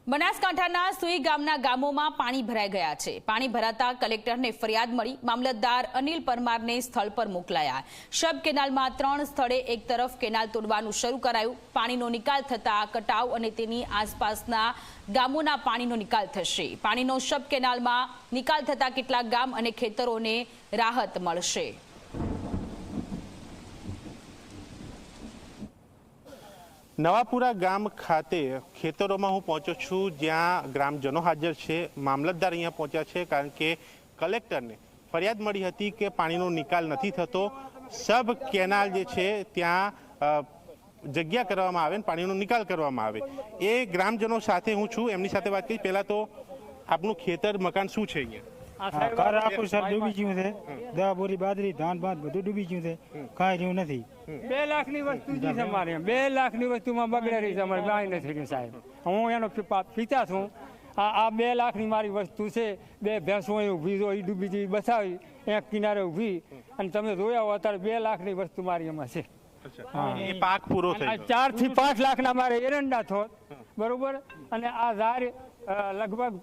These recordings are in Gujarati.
બનાસકાંઠાના સુઈ ગામના ગામોમાં પાણી ભરાઈ ગયા છે। પાણી ભરાતા કલેક્ટરને ફરિયાદ મળી। મામલતદાર અનિલ પરમારને સ્થળ પર મોકલાયા। શબ કેનાલમાં 3 સ્થળે એક તરફ કેનાલ તોડવાનું શરૂ કરાયું। પાણીનો નિકાલ થતા કટાવ અને તેની આસપાસના ગામોના પાણીનો નિકાલ થશે। પાણીનો શબ કેનાલમાં નિકાલ થતા કેટલાક ગામ અને ખેતરોને રાહત મળશે। નવાપુરા ગામ ખાતે ખેતરોમાં હું પહોંચ્યો છું, જ્યાં ગ્રામજનો હાજર છે। મામલતદાર અહીંયા પહોંચ્યા છે કારણ કે કલેક્ટરને ફરિયાદ મળી હતી કે પાણીનો નિકાલ નથી થતો। સબ કેનાલ જે છે ત્યાં જગ્યા કરવામાં આવે અને પાણીનો નિકાલ કરવામાં આવે। એ ગ્રામજનો સાથે હું છું, એમની સાથે વાત કરી। પહેલાં તો આપનું ખેતર મકાન શું છે અહીંયા? ઘર આખું સર ડૂબી ગયું છે। 10 બોરી બાજરી ધાન ભાત બધું ડૂબી ગયું છે, કાંઈ રહ્યું નથી। 2 લાખની વસ્તુ છે અમારે, 2 લાખની વસ્તુમાં બગડે રહી છે અમારે, કાંઈ નથી રહ્યું સાહેબ। હું એનો પિતા છું। આ 2 લાખની મારી વસ્તુ છે। 2 ભેંસો અહીં ઊભી જો ડૂબી જેવી બસાવી એક કિનારે ઊભી, અને તમે જોયા હો અત્યારે 2 લાખની વસ્તુ મારી એમાં છે। એ પાક પૂરો થઈ 4 થી 5 લાખના મારે એરંડા થોત, બરોબર। અને આ ઝાડ લગભગ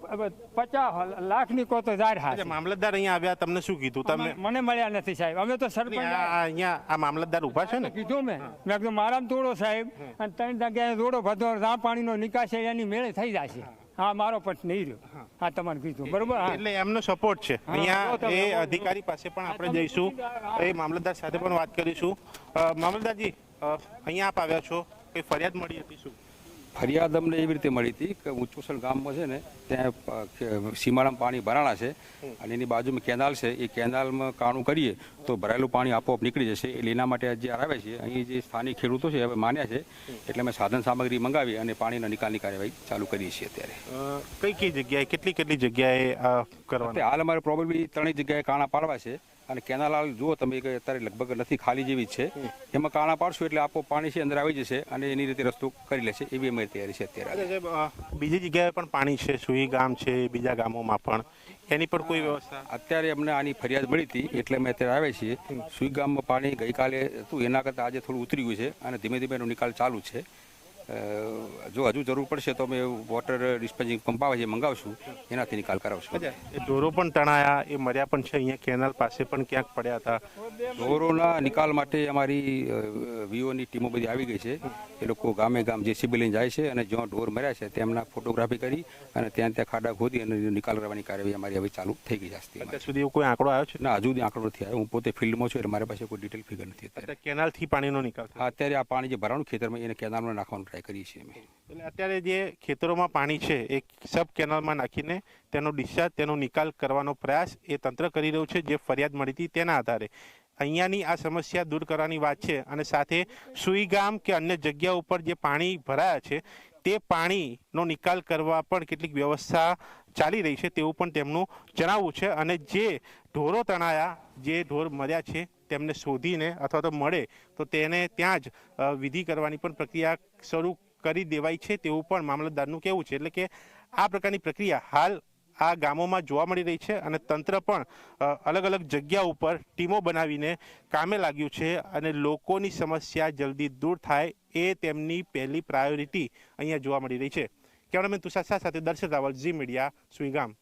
50 લાખની કો તો ઝાડ હા। મામલતદાર અહીંયા આવ્યા, તમને શું કીધું? તમે મને મળ્યા નથી સાહેબ। અમે તો સરપંચ અહીંયા આ મામલતદાર ઉભા છે ને, કીધું મેં કીધું મારામાં તોડો સાહેબ, અને 3 જગ્યાએ તોડો બધો જ્યાં પાણીનો નિકાસ છે એની મેળે થઈ જશે। હા, મારો પણ નહીં રહ્યો। હા, તમારે કીધું બરોબર, એટલે એમનો સપોર્ટ છે અહીંયા। એ અધિકારી પાસે પણ આપણે જઈશું, એ મામલતદાર સાથે પણ વાત કરીશું। મામલતદારજી, અહીંયા આપ આવ્યા છો, કઈ ફરિયાદ મળી હતી? શું ફરિયાદ અમને એવી રીતે મળી હતી કે ઊંચોસણ ગામમાં છે ને, ત્યાં સીમાડામાં પાણી ભરાણા છે અને એની બાજુમાં કેનાલ છે। એ કેનાલમાં કાણું કરીએ તો ભરાયેલું પાણી આપોઆપ નીકળી જશે। એટલે એના માટે જે આવે છે અહીં જે સ્થાનિક ખેડૂતો છે હવે માન્યા છે, એટલે અમે સાધન સામગ્રી મંગાવી અને પાણીના નિકાલની કાર્યવાહી ચાલુ કરીએ છીએ। અત્યારે કઈ જગ્યાએ કેટલી જગ્યાએ કરવાનું? હાલ અમારે પ્રોબેબલી 3 જગ્યાએ કાણા પાડવા છે, અને કેનાલ હાલ જુઓ તમે કે અત્યારે લગભગ નથી, ખાલી જેવી જ છે। એમાં કાણા પાડશું એટલે આપો પાણી છે અંદર આવી જશે અને એની રીતે રસ્તો કરી લેશે, એવી અમારી તૈયારી છે અત્યારે। બીજી જગ્યાએ પણ પાણી છે, સુઈ ગામ છે, બીજા ગામોમાં પણ, એની પર કોઈ વ્યવસ્થા? અત્યારે અમને આની ફરિયાદ મળી હતી એટલે અમે અત્યારે આવ્યા છીએ। સુઈ ગામમાં પાણી ગઈકાલે હતું, એના કરતાં આજે થોડું ઉતરી ગયું છે અને ધીમે ધીમે એનો નિકાલ ચાલુ છે। જો હજુ જરૂર પડશે તો અમે વોટર ડિસ્પેન્સિંગ પંપ આવે છે મંગાવશું, એનાથી નિકાલ કરાવશું। ઢોરો પણ તણાયા, એ મર્યા પણ છે। અહીંયા કેનાલ પાસે પણ ક્યાંક પડ્યા હતા। ઢોરોના નિકાલ માટે અમારી વીઓની ટીમો બધી આવી ગઈ છે। એ લોકો ગામે ગામ જેસીબી લઈને જાય છે અને જ્યાં ઢોર મર્યા છે તેમના ફોટોગ્રાફી કરી અને ત્યાં ખાડા ખોદી અને નિકાલ કરવાની કાર્યવાહી અમારી હવે ચાલુ થઈ ગઈ છે। અત્યાર સુધી કોઈ આંકડો આવ્યો છે? ના, હજુ સુધી આંકડો નથી આવ્યો। હું પોતે ફિલ્ડમાં છું એટલે મારી પાસે કોઈ ડિટેલ ફિગર નથી અત્યારે। કેનાલથી પાણીનો નિકાલ? અત્યારે આ પાણી જે ભરાણું ખેતરમાં એને કેનાલમાં નાખવાનું ટ્રાય કરીએ છીએ અમે। એટલે અત્યારે જે ખેતરોમાં પાણી છે એ સબ કેનાલમાં નાખીને તેનો ડિસ્ચાર્જ, તેનો નિકાલ કરવાનો પ્રયાસ એ તંત્ર કરી રહ્યું છે। જે ફરિયાદ મળી હતી તેના આધારે અહીંયાની આ સમસ્યા દૂર કરવાની વાત છે, અને સાથે સુઈ ગામ કે અન્ય જગ્યા ઉપર જે પાણી ભરાયા છે તે પાણીનો નિકાલ કરવા પણ કેટલીક વ્યવસ્થા ચાલી રહી છે તેવું પણ તેમનું જણાવવું છે। અને જે ઢોરો તણાયા, જે ઢોર મર્યા છે તેમને શોધીને અથવા તો મળે તો તેને ત્યાં જ વિધિ કરવાની પણ પ્રક્રિયા શરૂ કરી દેવાય છે તેવું પણ મામલતદારનું કહેવું છે। એટલે કે આ પ્રકારની પ્રક્રિયા હાલ આ ગામોમાં જોવા મળી રહી છે, અને તંત્ર પણ અલગ અલગ જગ્યા ઉપર ટીમો બનાવીને કામે લાગ્યું છે, અને લોકોની સમસ્યા જલ્દી દૂર થાય એ તેમની પહેલી પ્રાયોરિટી અહીંયા જોવા મળી રહી છે। કેમેરામેન તુષાર સાથે દર્શન રાવલ, ઝી મીડિયા, સુઈગામ।